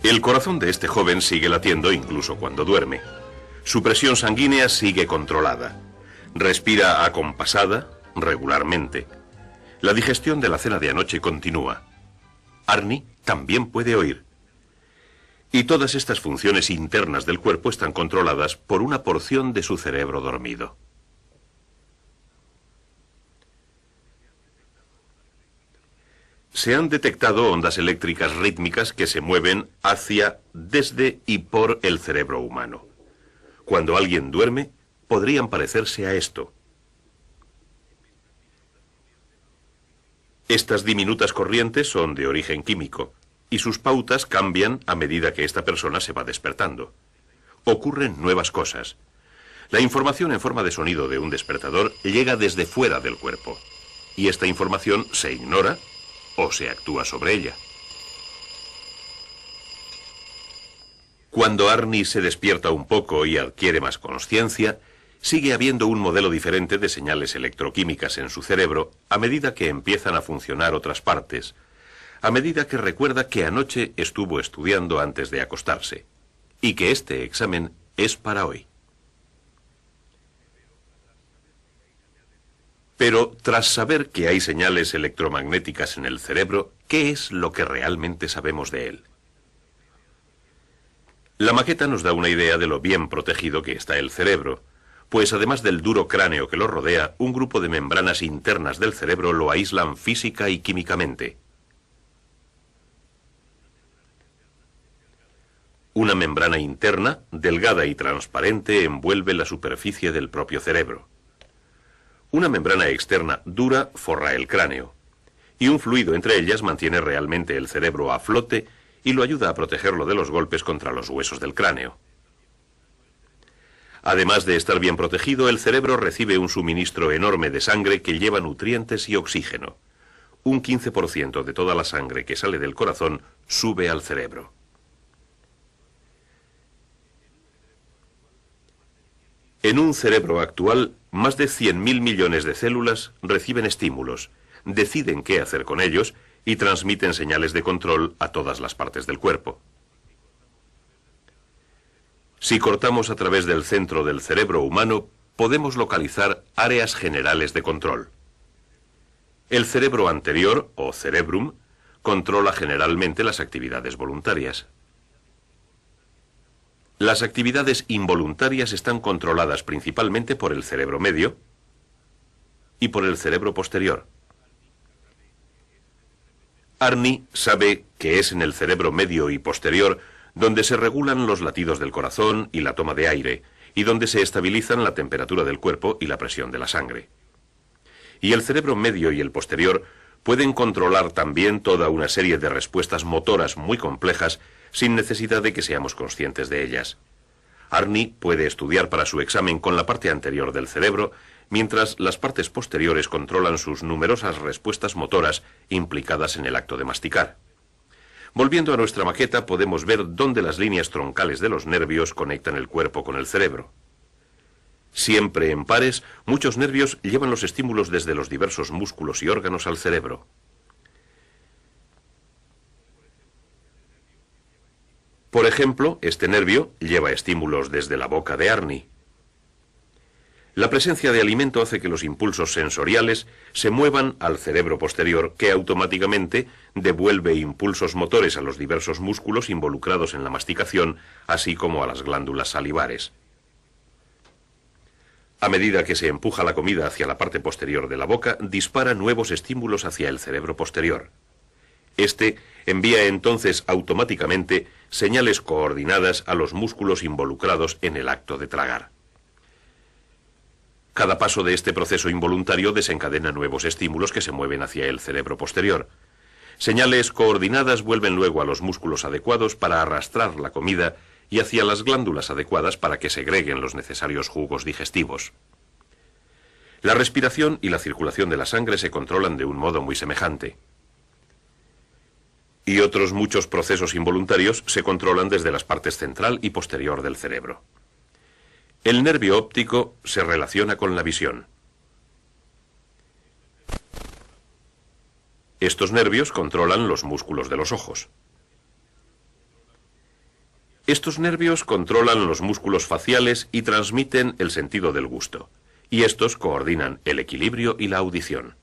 El corazón de este joven sigue latiendo incluso cuando duerme. Su presión sanguínea sigue controlada. Respira acompasada, regularmente. La digestión de la cena de anoche continúa. Arnie también puede oír. Y todas estas funciones internas del cuerpo están controladas por una porción de su cerebro dormido. Se han detectado ondas eléctricas rítmicas que se mueven hacia, desde y por el cerebro humano. Cuando alguien duerme, podrían parecerse a esto. Estas diminutas corrientes son de origen químico, y sus pautas cambian a medida que esta persona se va despertando. Ocurren nuevas cosas. La información en forma de sonido de un despertador llega desde fuera del cuerpo, y esta información se ignora o se actúa sobre ella. Cuando Arnie se despierta un poco y adquiere más consciencia, sigue habiendo un modelo diferente de señales electroquímicas en su cerebro a medida que empiezan a funcionar otras partes, a medida que recuerda que anoche estuvo estudiando antes de acostarse, y que este examen es para hoy. Pero tras saber que hay señales electromagnéticas en el cerebro, ¿qué es lo que realmente sabemos de él? La maqueta nos da una idea de lo bien protegido que está el cerebro, pues además del duro cráneo que lo rodea, un grupo de membranas internas del cerebro lo aíslan física y químicamente. Una membrana interna, delgada y transparente, envuelve la superficie del propio cerebro. Una membrana externa dura forra el cráneo, y un fluido entre ellas mantiene realmente el cerebro a flote y lo ayuda a protegerlo de los golpes contra los huesos del cráneo. Además de estar bien protegido, el cerebro recibe un suministro enorme de sangre que lleva nutrientes y oxígeno. Un 15% de toda la sangre que sale del corazón sube al cerebro. En un cerebro actual, más de 100.000 millones de células reciben estímulos, deciden qué hacer con ellos y transmiten señales de control a todas las partes del cuerpo. Si cortamos a través del centro del cerebro humano, podemos localizar áreas generales de control. El cerebro anterior, o cerebrum, controla generalmente las actividades voluntarias. Las actividades involuntarias están controladas principalmente por el cerebro medio y por el cerebro posterior. Arnie sabe que es en el cerebro medio y posterior donde se regulan los latidos del corazón y la toma de aire, y donde se estabilizan la temperatura del cuerpo y la presión de la sangre. Y el cerebro medio y el posterior pueden controlar también toda una serie de respuestas motoras muy complejas sin necesidad de que seamos conscientes de ellas. Arnie puede estudiar para su examen con la parte anterior del cerebro, mientras las partes posteriores controlan sus numerosas respuestas motoras implicadas en el acto de masticar. Volviendo a nuestra maqueta, podemos ver dónde las líneas troncales de los nervios conectan el cuerpo con el cerebro. Siempre en pares, muchos nervios llevan los estímulos desde los diversos músculos y órganos al cerebro. Por ejemplo, este nervio lleva estímulos desde la boca de Arnie. La presencia de alimento hace que los impulsos sensoriales se muevan al cerebro posterior, que automáticamente devuelve impulsos motores a los diversos músculos involucrados en la masticación, así como a las glándulas salivares. A medida que se empuja la comida hacia la parte posterior de la boca, dispara nuevos estímulos hacia el cerebro posterior. Este envía entonces automáticamente señales coordinadas a los músculos involucrados en el acto de tragar. Cada paso de este proceso involuntario desencadena nuevos estímulos que se mueven hacia el cerebro posterior. Señales coordinadas vuelven luego a los músculos adecuados para arrastrar la comida y hacia las glándulas adecuadas para que segreguen los necesarios jugos digestivos. La respiración y la circulación de la sangre se controlan de un modo muy semejante. Y otros muchos procesos involuntarios se controlan desde las partes central y posterior del cerebro. El nervio óptico se relaciona con la visión. Estos nervios controlan los músculos de los ojos. Estos nervios controlan los músculos faciales y transmiten el sentido del gusto, y estos coordinan el equilibrio y la audición.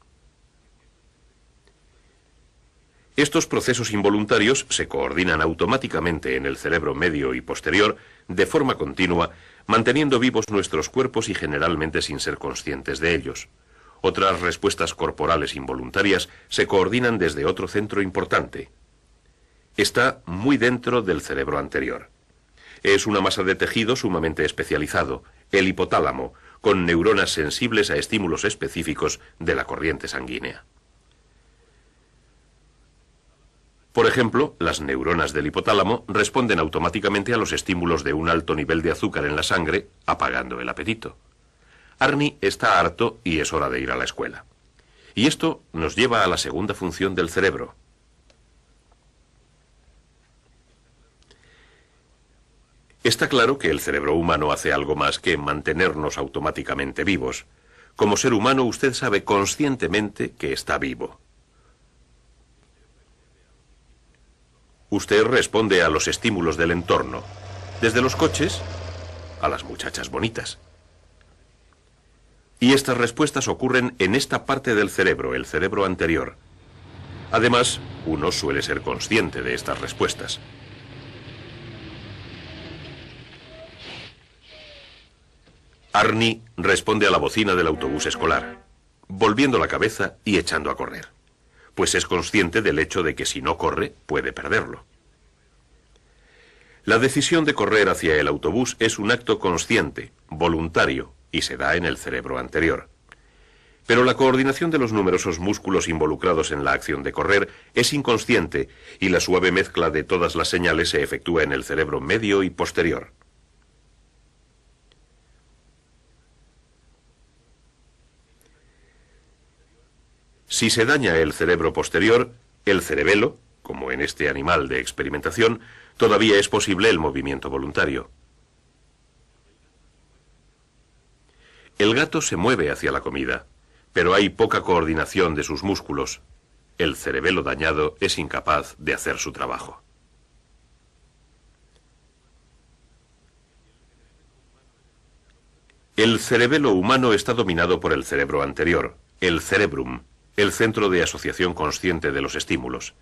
Estos procesos involuntarios se coordinan automáticamente en el cerebro medio y posterior de forma continua, manteniendo vivos nuestros cuerpos y generalmente sin ser conscientes de ellos. Otras respuestas corporales involuntarias se coordinan desde otro centro importante. Está muy dentro del cerebro anterior. Es una masa de tejido sumamente especializado, el hipotálamo, con neuronas sensibles a estímulos específicos de la corriente sanguínea. Por ejemplo, las neuronas del hipotálamo responden automáticamente a los estímulos de un alto nivel de azúcar en la sangre, apagando el apetito. Arnie está harto y es hora de ir a la escuela. Y esto nos lleva a la segunda función del cerebro. Está claro que el cerebro humano hace algo más que mantenernos automáticamente vivos. Como ser humano, usted sabe conscientemente que está vivo. Usted responde a los estímulos del entorno, desde los coches a las muchachas bonitas. Y estas respuestas ocurren en esta parte del cerebro, el cerebro anterior. Además, uno suele ser consciente de estas respuestas. Arnie responde a la bocina del autobús escolar, volviendo la cabeza y echando a correr, pues es consciente del hecho de que si no corre, puede perderlo. La decisión de correr hacia el autobús es un acto consciente, voluntario, y se da en el cerebro anterior. Pero la coordinación de los numerosos músculos involucrados en la acción de correr es inconsciente, y la suave mezcla de todas las señales se efectúa en el cerebro medio y posterior. Si se daña el cerebro posterior, el cerebelo, como en este animal de experimentación, todavía es posible el movimiento voluntario. El gato se mueve hacia la comida, pero hay poca coordinación de sus músculos. El cerebelo dañado es incapaz de hacer su trabajo. El cerebelo humano está dominado por el cerebro anterior, el cerebrum, el centro de asociación consciente de los estímulos.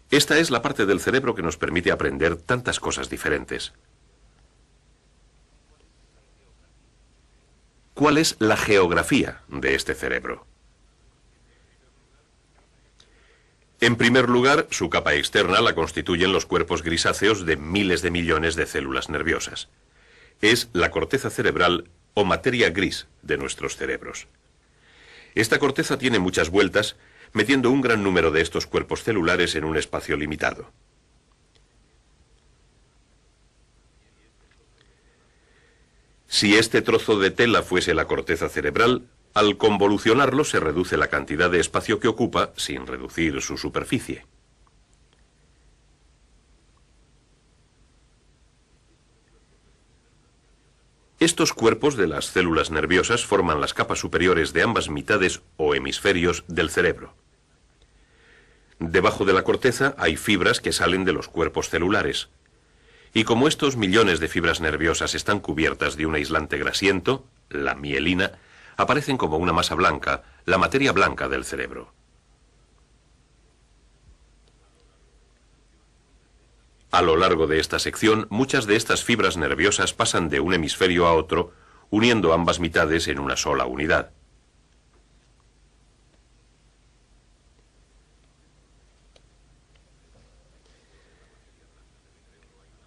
Esta es la parte del cerebro que nos permite aprender tantas cosas diferentes. ¿Cuál es la geografía de este cerebro? En primer lugar, su capa externa la constituyen los cuerpos grisáceos de miles de millones de células nerviosas. Es la corteza cerebral o materia gris de nuestros cerebros. Esta corteza tiene muchas vueltas, metiendo un gran número de estos cuerpos celulares en un espacio limitado. Si este trozo de tela fuese la corteza cerebral, al convolucionarlo se reduce la cantidad de espacio que ocupa sin reducir su superficie. Estos cuerpos de las células nerviosas forman las capas superiores de ambas mitades o hemisferios del cerebro. Debajo de la corteza hay fibras que salen de los cuerpos celulares. Y como estos millones de fibras nerviosas están cubiertas de un aislante grasiento, la mielina, aparecen como una masa blanca, la materia blanca del cerebro. A lo largo de esta sección, muchas de estas fibras nerviosas pasan de un hemisferio a otro, uniendo ambas mitades en una sola unidad.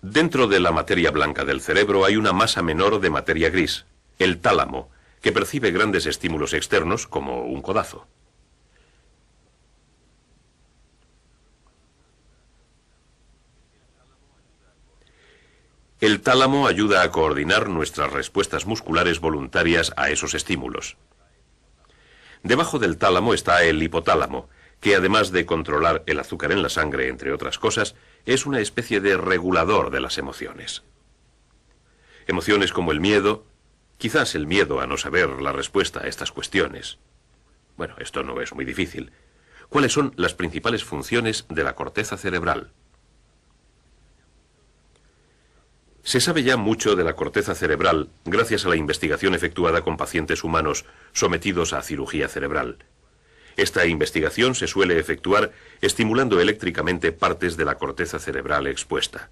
Dentro de la materia blanca del cerebro hay una masa menor de materia gris, el tálamo, que percibe grandes estímulos externos como un codazo. El tálamo ayuda a coordinar nuestras respuestas musculares voluntarias a esos estímulos. Debajo del tálamo está el hipotálamo, que además de controlar el azúcar en la sangre, entre otras cosas, es una especie de regulador de las emociones. Emociones como el miedo, quizás el miedo a no saber la respuesta a estas cuestiones. Bueno, esto no es muy difícil. ¿Cuáles son las principales funciones de la corteza cerebral? Se sabe ya mucho de la corteza cerebral gracias a la investigación efectuada con pacientes humanos sometidos a cirugía cerebral. Esta investigación se suele efectuar estimulando eléctricamente partes de la corteza cerebral expuesta.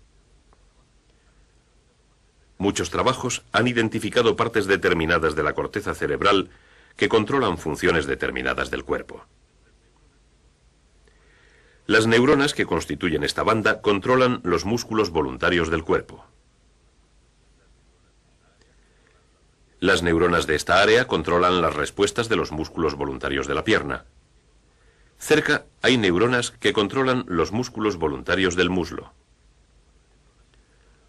Muchos trabajos han identificado partes determinadas de la corteza cerebral que controlan funciones determinadas del cuerpo. Las neuronas que constituyen esta banda controlan los músculos voluntarios del cuerpo. Las neuronas de esta área controlan las respuestas de los músculos voluntarios de la pierna. Cerca hay neuronas que controlan los músculos voluntarios del muslo.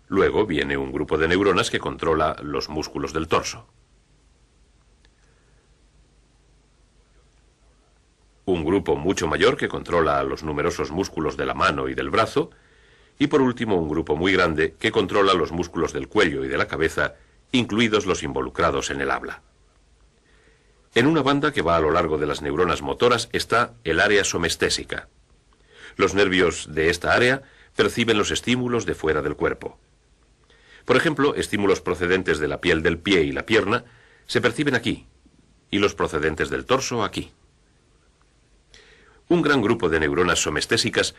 Luego viene un grupo de neuronas que controla los músculos del torso. Un grupo mucho mayor que controla los numerosos músculos de la mano y del brazo. Y por último un grupo muy grande que controla los músculos del cuello y de la cabeza, incluidos los involucrados en el habla. En una banda que va a lo largo de las neuronas motoras está el área somestésica. Los nervios de esta área perciben los estímulos de fuera del cuerpo. Por ejemplo, estímulos procedentes de la piel del pie y la pierna se perciben aquí, y los procedentes del torso aquí. Un gran grupo de neuronas somestésicas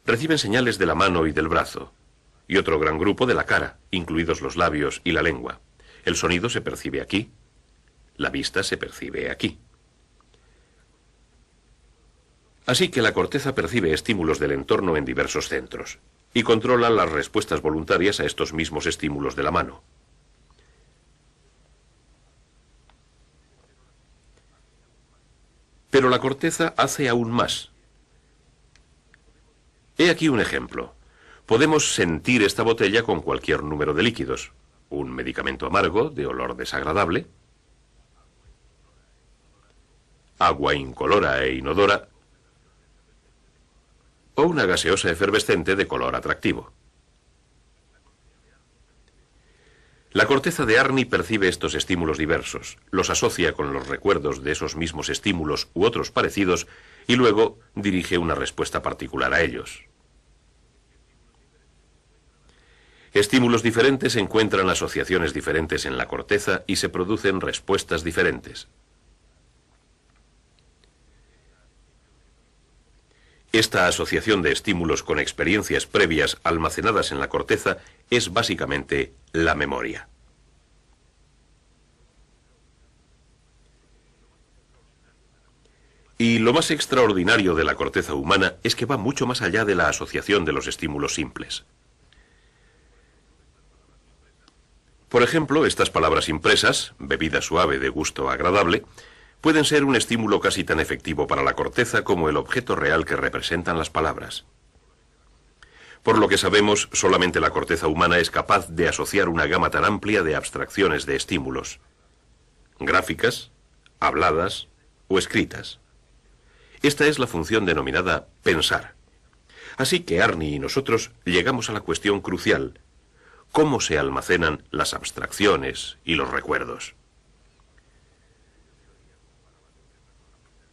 reciben señales de la mano y del brazo, y otro gran grupo de la cara, incluidos los labios y la lengua. El sonido se percibe aquí, la vista se percibe aquí. Así que la corteza percibe estímulos del entorno en diversos centros, y controla las respuestas voluntarias a estos mismos estímulos de la mano. Pero la corteza hace aún más. He aquí un ejemplo. Podemos sentir esta botella con cualquier número de líquidos. Un medicamento amargo de olor desagradable, agua incolora e inodora, o una gaseosa efervescente de color atractivo. La corteza de Arni percibe estos estímulos diversos, los asocia con los recuerdos de esos mismos estímulos u otros parecidos y luego dirige una respuesta particular a ellos. Estímulos diferentes encuentran asociaciones diferentes en la corteza y se producen respuestas diferentes. Esta asociación de estímulos con experiencias previas almacenadas en la corteza es básicamente la memoria. Y lo más extraordinario de la corteza humana es que va mucho más allá de la asociación de los estímulos simples. Por ejemplo, estas palabras impresas, bebida suave de gusto agradable, pueden ser un estímulo casi tan efectivo para la corteza como el objeto real que representan las palabras. Por lo que sabemos, solamente la corteza humana es capaz de asociar una gama tan amplia de abstracciones de estímulos, gráficas, habladas o escritas. Esta es la función denominada pensar. Así que Arni y nosotros llegamos a la cuestión crucial: ¿cómo se almacenan las abstracciones y los recuerdos?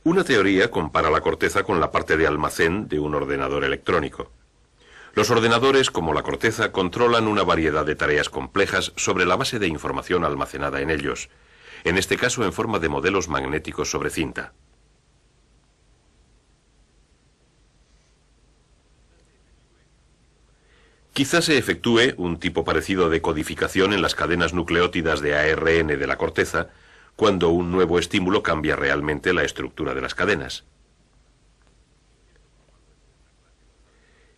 Una teoría compara la corteza con la parte de almacén de un ordenador electrónico. Los ordenadores, como la corteza, controlan una variedad de tareas complejas sobre la base de información almacenada en ellos, en este caso en forma de modelos magnéticos sobre cinta. Quizás se efectúe un tipo parecido de codificación en las cadenas nucleótidas de ARN de la corteza, cuando un nuevo estímulo cambia realmente la estructura de las cadenas.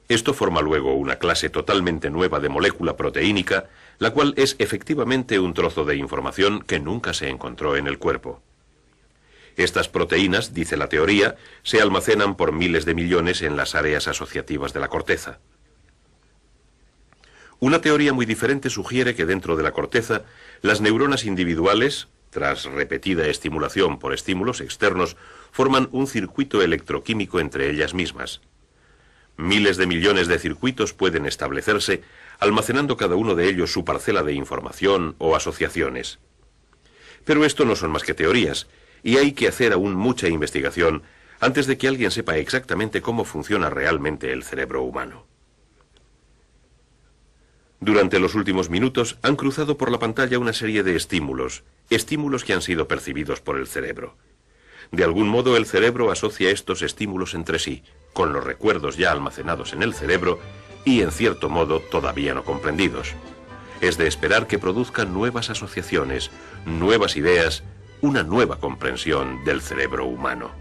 Esto forma luego una clase totalmente nueva de molécula proteínica, la cual es efectivamente un trozo de información que nunca se encontró en el cuerpo. Estas proteínas, dice la teoría, se almacenan por miles de millones en las áreas asociativas de la corteza. Una teoría muy diferente sugiere que dentro de la corteza, las neuronas individuales, tras repetida estimulación por estímulos externos, forman un circuito electroquímico entre ellas mismas. Miles de millones de circuitos pueden establecerse, almacenando cada uno de ellos su parcela de información o asociaciones. Pero esto no son más que teorías, y hay que hacer aún mucha investigación antes de que alguien sepa exactamente cómo funciona realmente el cerebro humano. Durante los últimos minutos han cruzado por la pantalla una serie de estímulos que han sido percibidos por el cerebro. De algún modo el cerebro asocia estos estímulos entre sí, con los recuerdos ya almacenados en el cerebro y en cierto modo todavía no comprendidos. Es de esperar que produzcan nuevas asociaciones, nuevas ideas, una nueva comprensión del cerebro humano.